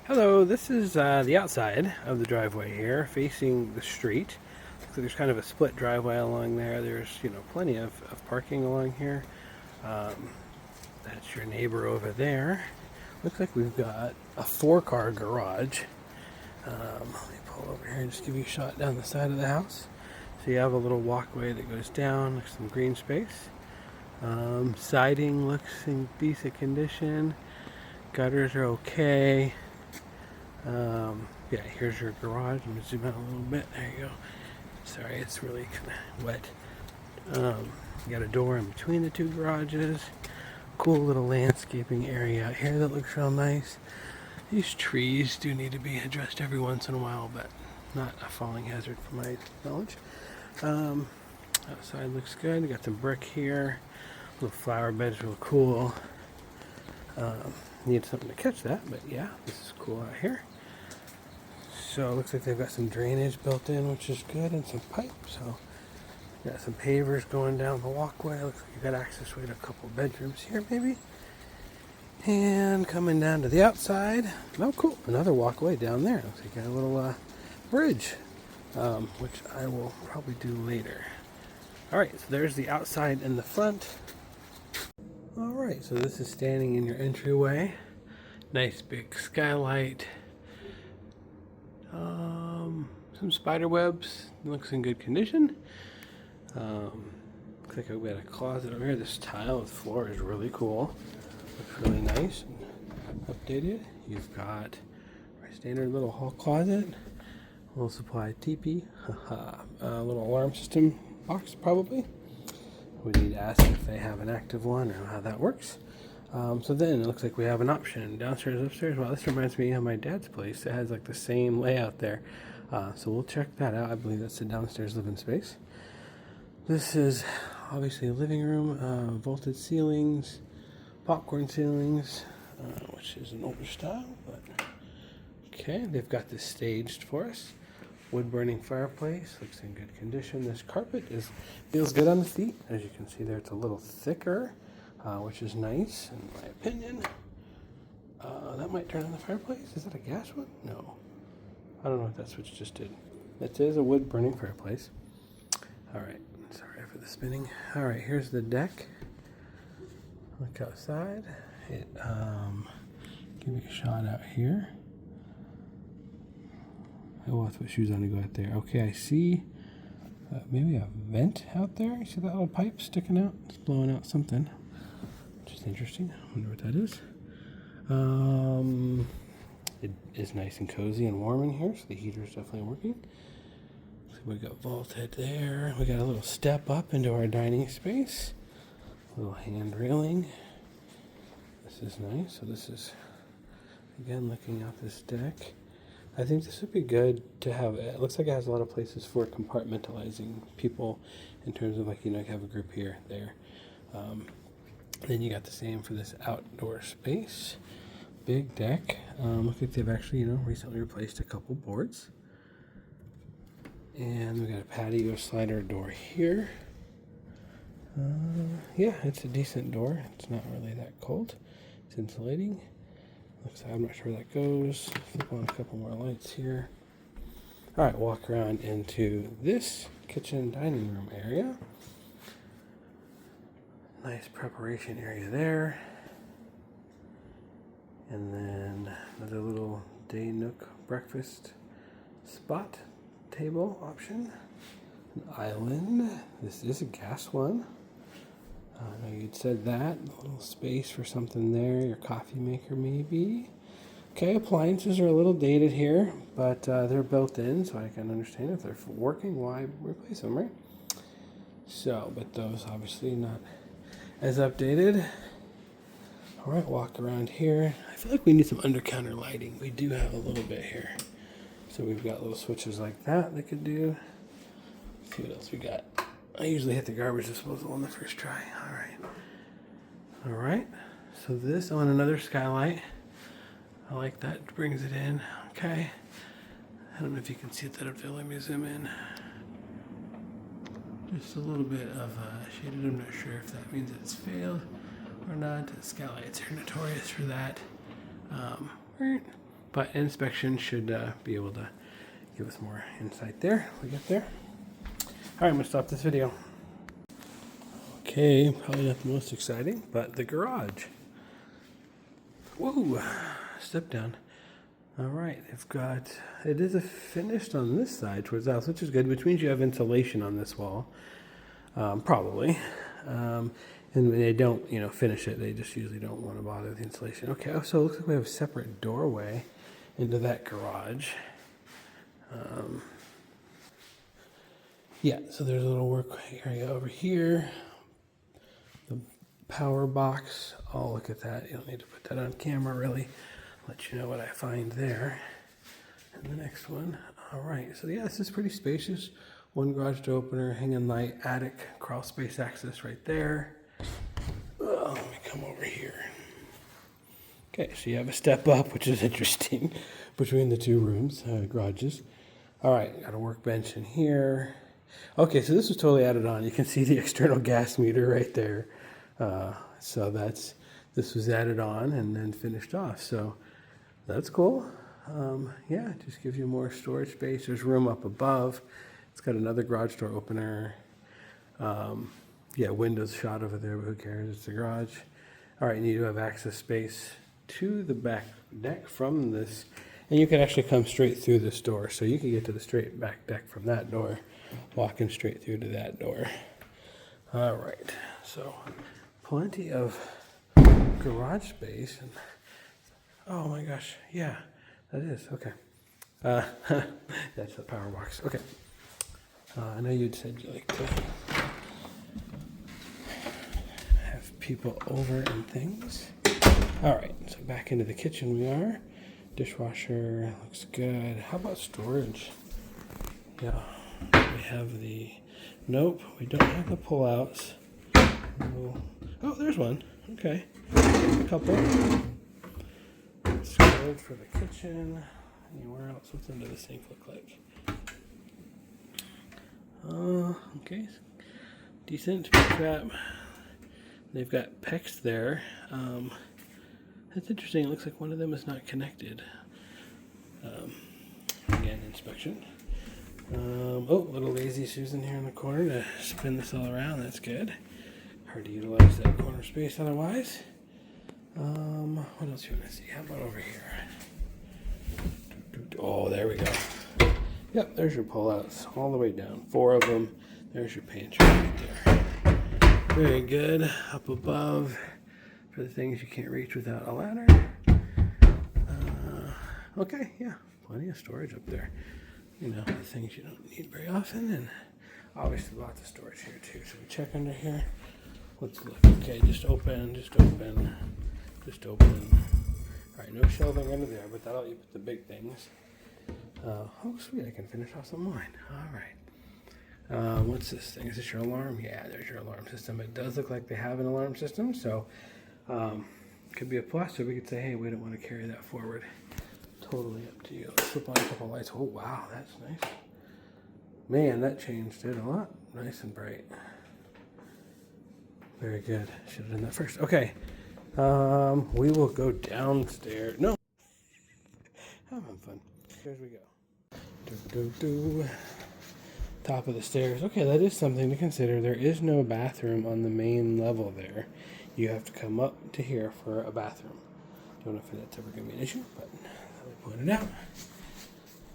Hello, this is the outside of the driveway here, facing the street. So there's kind of a split driveway along there. There's, plenty of parking along here. Um, that's your neighbor over there. Looks like we've got a 4-car garage. Let me pull over here and just give you a shot down the side of the house. So you have a little walkway that goes down, some green space. Siding looks in decent condition. Gutters are okay. Yeah, here's your garage. I'm going to zoom out a little bit. There you go. Sorry, it's really kind of wet. You got a door in between the two garages. Cool little landscaping area out here that looks real nice. These trees do need to be addressed every once in a while, but not a falling hazard from my knowledge. Outside looks good. You got some brick here. Little flower bed's real cool. Need something to catch that, but yeah, this is cool out here. So it looks like they've got some drainage built in, which is good, and some pipe. So got some pavers going down the walkway. Looks like you got access to a couple bedrooms here, maybe. And coming down to the outside. Oh, cool! Another walkway down there. Looks like you got a little bridge, which I will probably do later. All right, so there's the outside and the front. All right, so this is standing in your entryway. Nice big skylight. Some spider webs. Looks in good condition. Looks like I've got a closet over here. This tile with floor is really cool. Looks really nice and updated. You've got a standard little hall closet. A little supply teepee. A little alarm system box probably. We need to ask if they have an active one or how that works. So then it looks like we have an option downstairs, upstairs. Wow, this reminds me of my dad's place. It has like the same layout there. So we'll check that out. I believe that's the downstairs living space. This is obviously a living room, vaulted ceilings, popcorn ceilings, which is an older style, but okay. They've got this staged for us. Wood burning fireplace, looks in good condition. This carpet feels good on the feet. As you can see there, it's a little thicker, which is nice in my opinion. That might turn on the fireplace. Is that a gas one? No. I don't know what that switch just did. It is a wood burning fireplace. All right, sorry for the spinning. All right, here's the deck. Look outside. Give me a shot out here. I will have to put shoes on to go out there. Okay, I see maybe a vent out there. You see that little pipe sticking out? It's blowing out something, which is interesting. I wonder what that is. It is nice and cozy and warm in here, so the heater is definitely working. So we got vaulted there. We got a little step up into our dining space. A little hand railing. This is nice. So this is, again, looking out this deck. I think this would be good to have. It looks like it has a lot of places for compartmentalizing people in terms of have a group here, there. Then you got the same for this outdoor space. Big deck. Looks like they've actually, recently replaced a couple boards. And we got a patio slider door here. Yeah, it's a decent door. It's not really that cold. It's insulating. Looks like I'm not sure where that goes. Flip on a couple more lights here. All right, walk around into this kitchen dining room area. Nice preparation area there. And then another little day nook breakfast spot table option. An island. This is a gas one. I know you'd said that. A little space for something there. Your coffee maker maybe. Okay, appliances are a little dated here, but they're built in, so I can understand if they're working, why replace them, right? So, but those obviously not as updated. All right, walk around here. I feel like we need some under-counter lighting. We do have a little bit here. So we've got little switches like that could do. Let's see what else we got. I usually hit the garbage disposal on the first try. All right. So this on another skylight. I like that. It brings it in. Okay. I don't know if you can see it that up there. Let me zoom in. Just a little bit of shaded. I'm not sure if that means it's failed or not. Skylights are notorious for that. but inspection should be able to give us more insight there. We get there. All right, I'm gonna stop this video. Okay, probably not the most exciting, but the garage. Whoa, step down. All right, it is finished on this side towards the house, which is good, which means you have insulation on this wall, probably. And when they don't, finish it, they just usually don't want to bother with the insulation. Okay, so it looks like we have a separate doorway into that garage. Yeah, so there's a little work area over here. The power box. Oh, look at that. You don't need to put that on camera, really. Let you know what I find there. And the next one. All right, so yeah, this is pretty spacious. One garage door opener, hanging light, attic, crawl space access right there. Oh, let me come over here. Okay, so you have a step up, which is interesting, between the two rooms, garages. All right, got a workbench in here. Okay, so this was totally added on. You can see the external gas meter right there. So this was added on and then finished off. So that's cool. Yeah, it just gives you more storage space. There's room up above. It's got another garage door opener. Yeah, windows shot over there, but who cares? It's a garage. All right, and you do have access space to the back deck from this. And you can actually come straight through this door. So you can get to the straight back deck from that door, walking straight through to that door. All right, so plenty of garage space. And, oh my gosh, yeah, that is, okay. That's the power box, okay. I know you'd said you like to have people over and things. All right, so back into the kitchen we are. Dishwasher looks good. How about storage? Yeah, we have nope, we don't have the pullouts. Oh, there's one. Okay, a couple. Storage for the kitchen. Anywhere else? What's under the sink look like? Okay, decent. Crap. They've got pecs there. That's interesting. It looks like one of them is not connected. Again, inspection. Oh, little lazy Susan here in the corner to spin this all around. That's good. Hard to utilize that corner space otherwise. What else you want to see? How about over here? Oh, there we go. Yep, there's your pullouts all the way down. 4 of them. There's your pantry right there. Very good. Up above for the things you can't reach without a ladder. Okay, yeah, plenty of storage up there. The things you don't need very often, and obviously lots of storage here too. So we check under here. Let's look. Okay, just open. All right, no shelving under there, but that'll let you put the big things. Oh, sweet, I can finish off some wine. All right. What's this thing? Is this your alarm? Yeah, there's your alarm system. It does look like they have an alarm system, so could be a plus, or we could say, hey, we don't want to carry that forward. Totally up to you. Let's flip on a couple lights. Oh, wow, that's nice. Man, that changed it a lot. Nice and bright. Very good. Should have done that first. Okay. We will go downstairs. No. Having fun. Here we go. Top of the stairs. Okay, that is something to consider. There is no bathroom on the main level there. You have to come up to here for a bathroom. Don't know if that's ever going to be an issue, but I'll point it out.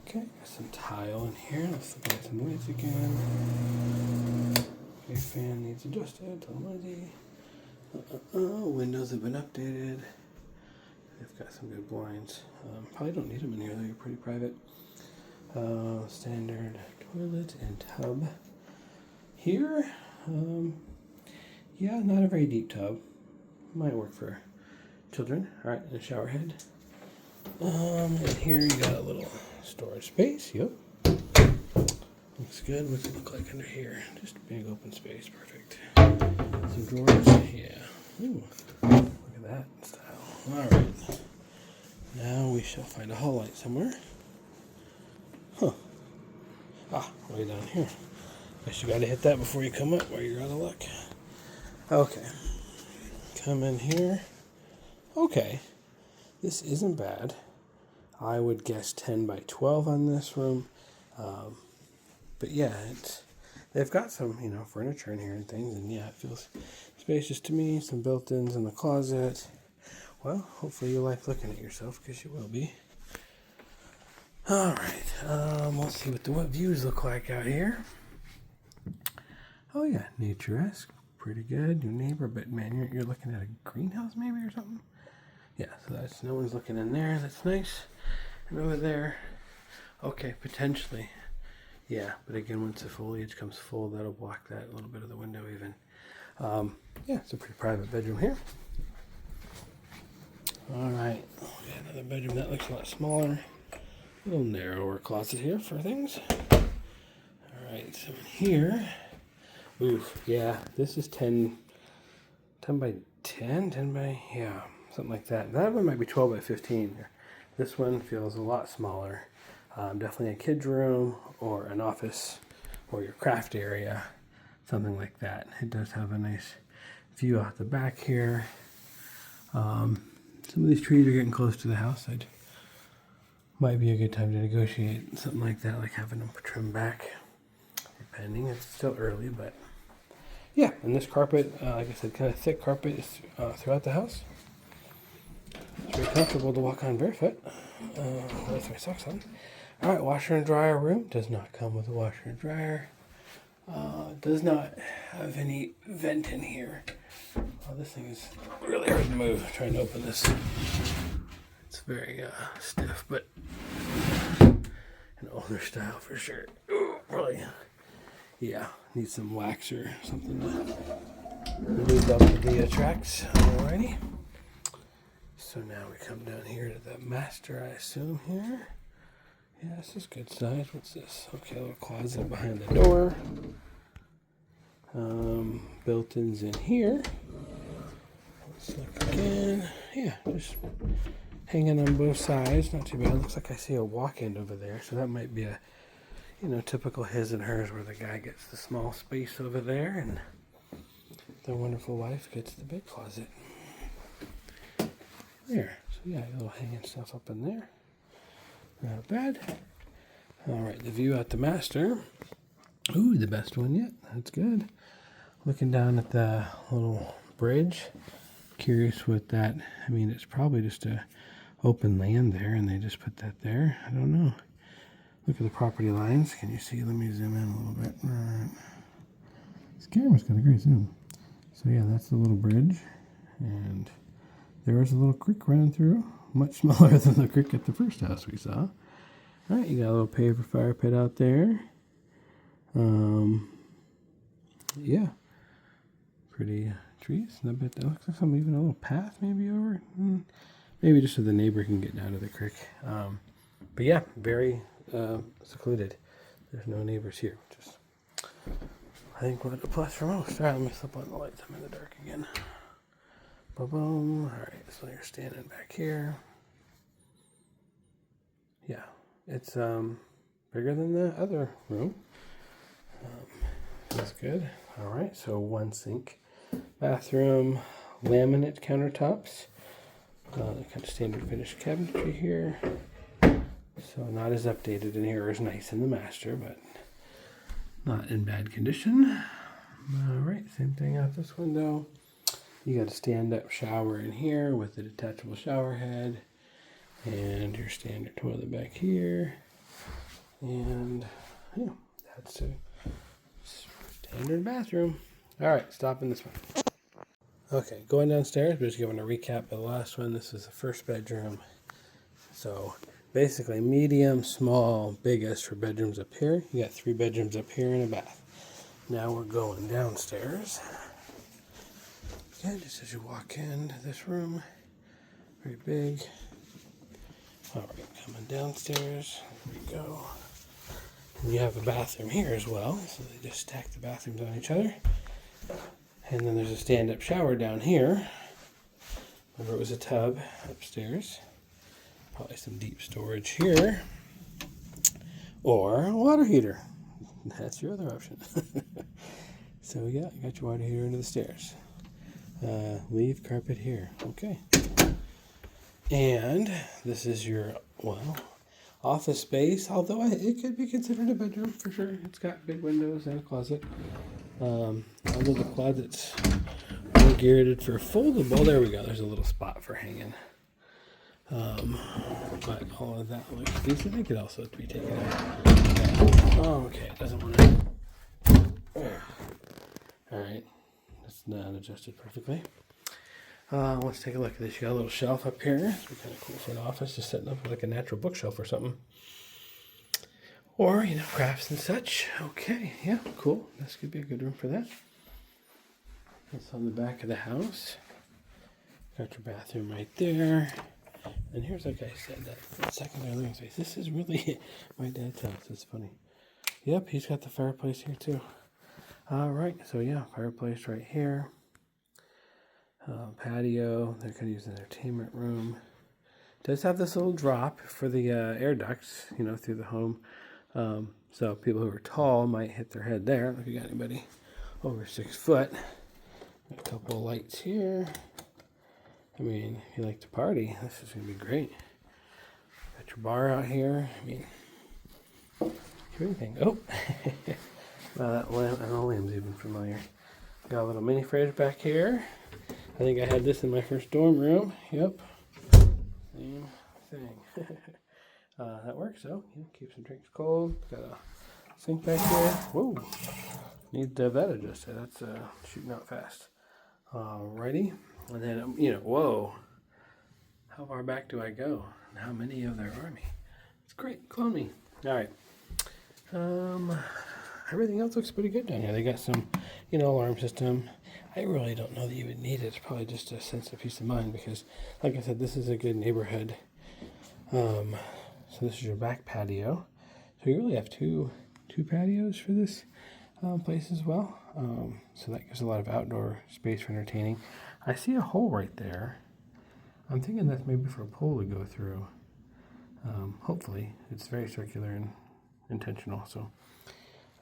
Okay, got some tile in here. Let's look at some lights again. Okay, fan needs adjusted. Noisy. Windows have been updated. They've got some good blinds. Probably don't need them in here, though. You're pretty private. Standard toilet and tub. Here, yeah, not a very deep tub. Might work for children. All right, and a shower head. And here you got a little storage space. Yep. Looks good. What's it look like under here? Just a big open space. Perfect. Some drawers. Yeah. Ooh. Look at that style. All right. Now we shall find a hall light somewhere. Huh. Way down here. Guess you gotta hit that before you come up while you're out of luck. Okay. Come in here. Okay. This isn't bad. I would guess 10 by 12 on this room. But yeah, they've got some, furniture in here and things, and yeah, it feels spacious to me. Some built-ins in the closet. Well, hopefully you like looking at yourself, because you will be. All right, let's see what views look like out here. Oh yeah, picturesque, pretty good. Your neighbor, but man, you're looking at a greenhouse maybe or something. Yeah, so that's no one's looking in there. That's nice. And over there, okay, potentially. Yeah, but again, once the foliage comes full, that'll block that little bit of the window even. Yeah, it's a pretty private bedroom here. All right, we got another bedroom that looks a lot smaller. A little narrower closet here for things. All right, so in here, oof, yeah, this is 10 by 10, 10 by, yeah, something like that. That one might be 12 by 15. This one feels a lot smaller. Definitely a kid's room or an office or your craft area, something like that. It does have a nice view out the back here. Some of these trees are getting close to the house. Might be a good time to negotiate something like that, like having them trimmed back, depending. It's still early, but yeah. And this carpet, like I said, kind of thick carpet is throughout the house. It's very comfortable to walk on barefoot with my socks on. All right, washer and dryer room. Does not come with a washer and dryer. Does not have any vent in here. Oh, this thing is really hard to move. Trying to open this. It's very stiff, but an older style for sure. Ooh, really. Yeah, need some wax or something to lube up the tracks. Alrighty. So now we come down here to the master, I assume here. Yeah, this is good size. What's this? Okay, a little closet behind the door. Built-ins in here. Let's look again. Yeah, just hanging on both sides. Not too bad. Looks like I see a walk-in over there, so that might be a, typical his and hers, where the guy gets the small space over there and the wonderful wife gets the big closet. There. So yeah, a little hanging stuff up in there. Not bad. All right, the view out the master. Ooh, the best one yet. That's good. Looking down at the little bridge. Curious what that, it's probably just a open land there, and they just put that there. I don't know. Look at the property lines. Can you see? Let me zoom in a little bit. Right. This camera's got a great zoom. So yeah, that's the little bridge, and there is a little creek running through, much smaller than the creek at the first house we saw. All right, you got a little paver fire pit out there. Yeah, pretty trees. I bet that looks like some, even a little path maybe over. Maybe just so the neighbor can get down to the creek. But yeah, very secluded. There's no neighbors here, which is, I think, what a plus for most. All right, let me slip on the lights. I'm in the dark again. Boom. All right, so you're standing back here. Yeah, it's bigger than the other room. That's good. All right, so one sink, bathroom, laminate countertops, kind of standard finished cabinetry here. So not as updated in here as nice in the master, but not in bad condition. All right, same thing out this window. You got a stand-up shower in here with a detachable shower head, and your standard toilet back here. And yeah, that's a standard bathroom. All right, stopping this one. Okay, going downstairs, we're just giving a recap of the last one. This is the first bedroom. So basically medium, small, biggest for bedrooms up here. You got 3 bedrooms up here and a bath. Now we're going downstairs. Yeah, just as you walk into this room, very big. All right, coming downstairs. There we go. And you have a bathroom here as well, so they just stack the bathrooms on each other. And then there's a stand-up shower down here. Remember, it was a tub upstairs. Probably some deep storage here. Or a water heater. That's your other option. So yeah, you got your water heater into the stairs. Leave carpet here. Okay. And this is your well, office space, although it could be considered a bedroom for sure. It's got big windows and a closet. Although the closet's more geared for foldable. There we go. There's a little spot for hanging. But all of that looks decent. It could also be taken out. Oh, okay. It doesn't want to. All right. That's not adjusted perfectly. Let's take a look at this. You got a little shelf up here. It's kind of cool for an office, just setting up like a natural bookshelf or something. Or, crafts and such. Okay, yeah, cool. This could be a good room for that. That's on the back of the house. Got your bathroom right there. And here's, like I said, that secondary living space. This is really my dad's house. It's funny. Yep, he's got the fireplace here too. All right, so yeah, fireplace right here. Patio. They're going to use an entertainment room. Does have this little drop for the air ducts, through the home. So people who are tall might hit their head there. If you got anybody over 6 foot. A couple of lights here. I mean, if you like to party, this is going to be great. Got your bar out here. I mean, everything. Oh, that lamp, and the lamp's even familiar. Got a little mini fridge back here. I think I had this in my first dorm room. Yep. Same thing. That works, so keep some drinks cold. Got a sink back here. Whoa. Need that adjusted. That's shooting out fast. Alrighty. And then, whoa. How far back do I go? And how many of there are me? It's great. Clone me. Alright. Everything else looks pretty good down here. They got some, alarm system. I really don't know that you would need it. It's probably just a sense of peace of mind because, like I said, this is a good neighborhood. So this is your back patio. So you really have two patios for this place as well. So that gives a lot of outdoor space for entertaining. I see a hole right there. I'm thinking that's maybe for a pole to go through. Hopefully. It's very circular and intentional. So.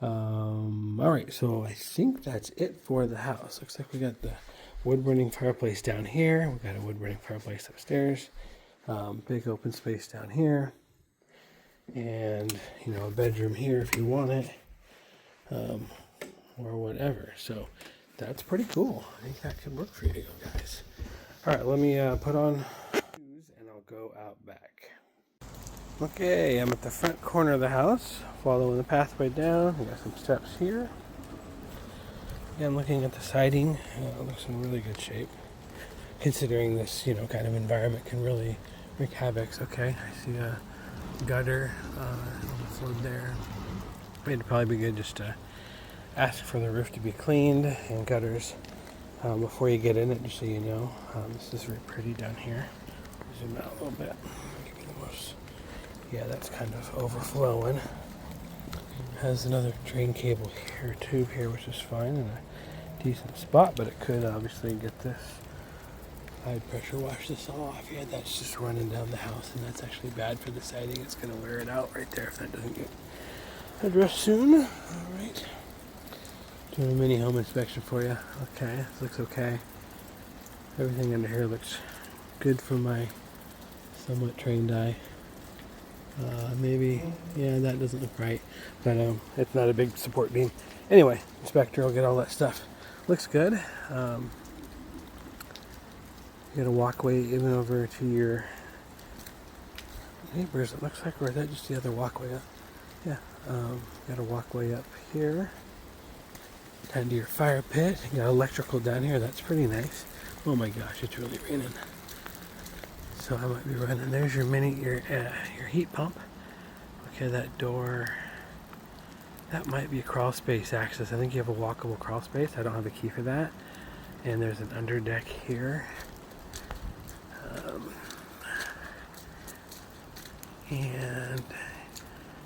All right, so I think that's it for the house. Looks like we got the wood-burning fireplace down here. We got a wood-burning fireplace upstairs. Big open space down here. And, a bedroom here if you want it. Or whatever. So that's pretty cool. I think that could work for you guys. All right, let me put on shoes and I'll go out back. Okay, I'm at the front corner of the house, following the pathway down. We got some steps here. Again, looking at the siding, it looks in really good shape. Considering this, kind of environment can really wreak havoc. Okay, I see a gutter overflowed there. It'd probably be good just to ask for the roof to be cleaned and gutters before you get in it, just so you know. This is very pretty down here. Zoom out a little bit. Give you the most. Yeah, that's kind of overflowing. Has another drain cable here, tube here, which is fine in a decent spot, but it could obviously get this. I'd pressure wash this all off here. That's just running down the house, and that's actually bad for the siding. It's going to wear it out right there if that doesn't get addressed soon. All right. Doing a mini home inspection for you. Okay, this looks okay. Everything under here looks good for my somewhat trained eye. Maybe, yeah, that doesn't look right, but it's not a big support beam. Anyway, inspector will get all that stuff. Looks good. You got a walkway even over to your neighbors, it looks like, or is that just the other walkway up? Yeah, got a walkway up here. Down to your fire pit. You got electrical down here, that's pretty nice. Oh my gosh, it's really raining. So I might be running. There's your your heat pump. Okay, that door. That might be a crawl space access. I think you have a walkable crawl space. I don't have a key for that. And there's an under deck here. And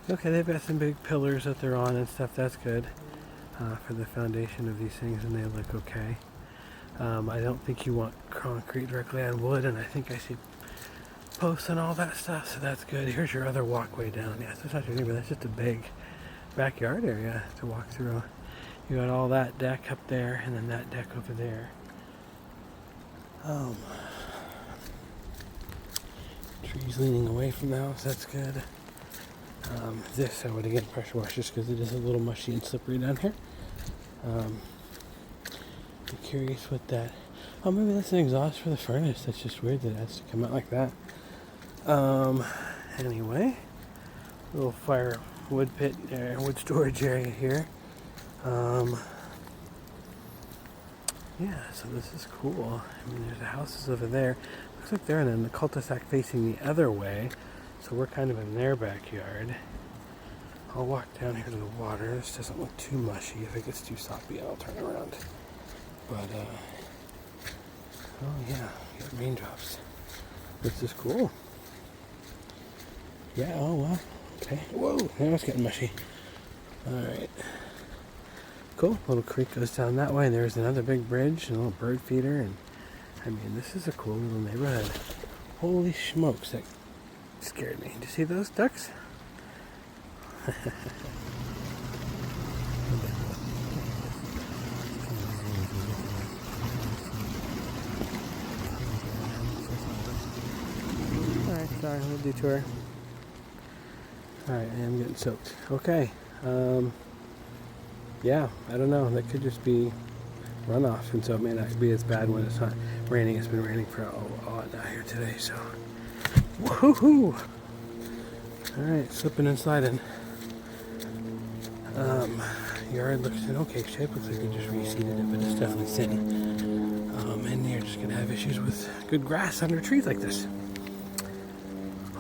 okay, they've got some big pillars that they're on and stuff. That's good for the foundation of these things, and they look okay. I don't think you want concrete directly on wood, and I think I see posts and all that stuff, so that's good. Here's your other walkway down. Yeah, so it's not your neighbor, that's just a big backyard area to walk through. You got all that deck up there, and then that deck over there. Trees leaning away from the house, that's good. This I would again pressure wash just because it is a little mushy and slippery down here. Be curious what that. Oh, maybe that's an exhaust for the furnace. That's just weird that it has to come out like that. Anyway, little fire wood pit, wood storage area here. Yeah, so this is cool. I mean, there's the houses over there. Looks like they're in the cul-de-sac facing the other way, so we're kind of in their backyard. I'll walk down here to the water. This doesn't look too mushy. If it gets too soppy, I'll turn around. But, oh yeah, you got raindrops. This is cool. Yeah, oh wow. Okay. Whoa, now it's getting mushy. Alright. Cool. Little creek goes down that way, and there's another big bridge, and a little bird feeder, and I mean, this is a cool little neighborhood. Holy smokes, that scared me. Did you see those ducks? Alright, sorry, little detour. Alright, I am getting soaked. Okay. Yeah, I don't know. That could just be runoff, and so it may not be as bad when it's not raining. It's been raining for a lot now here today, so. Woohoo! Alright, slipping and sliding. Yard looks in okay shape. Looks like they just reseeded it, but it's definitely thin. And you're just gonna have issues with good grass under trees like this.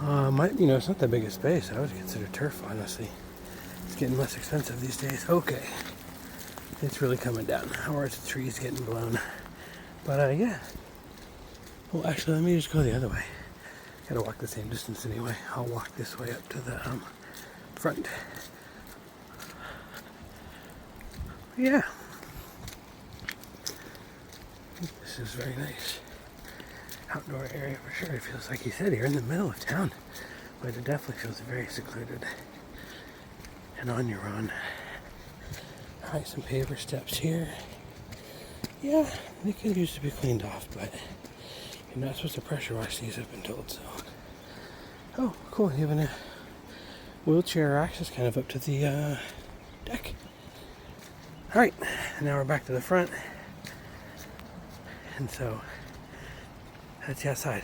It's not that big a space. I would consider turf, honestly. It's getting less expensive these days. Okay. It's really coming down. Or it's the trees getting blown. But, yeah. Well, actually, let me just go the other way. Gotta walk the same distance anyway. I'll walk this way up to the front. Yeah. This is very nice. Outdoor area for sure. It feels like you said, you're in the middle of town. But it definitely feels very secluded. And on your own. Alright, some paver steps here. Yeah, they could use to be cleaned off, but you're not supposed to pressure wash these, I've been told, so. Oh, cool, even a wheelchair access kind of up to the deck. Alright, now we're back to the front. And so, that's the outside.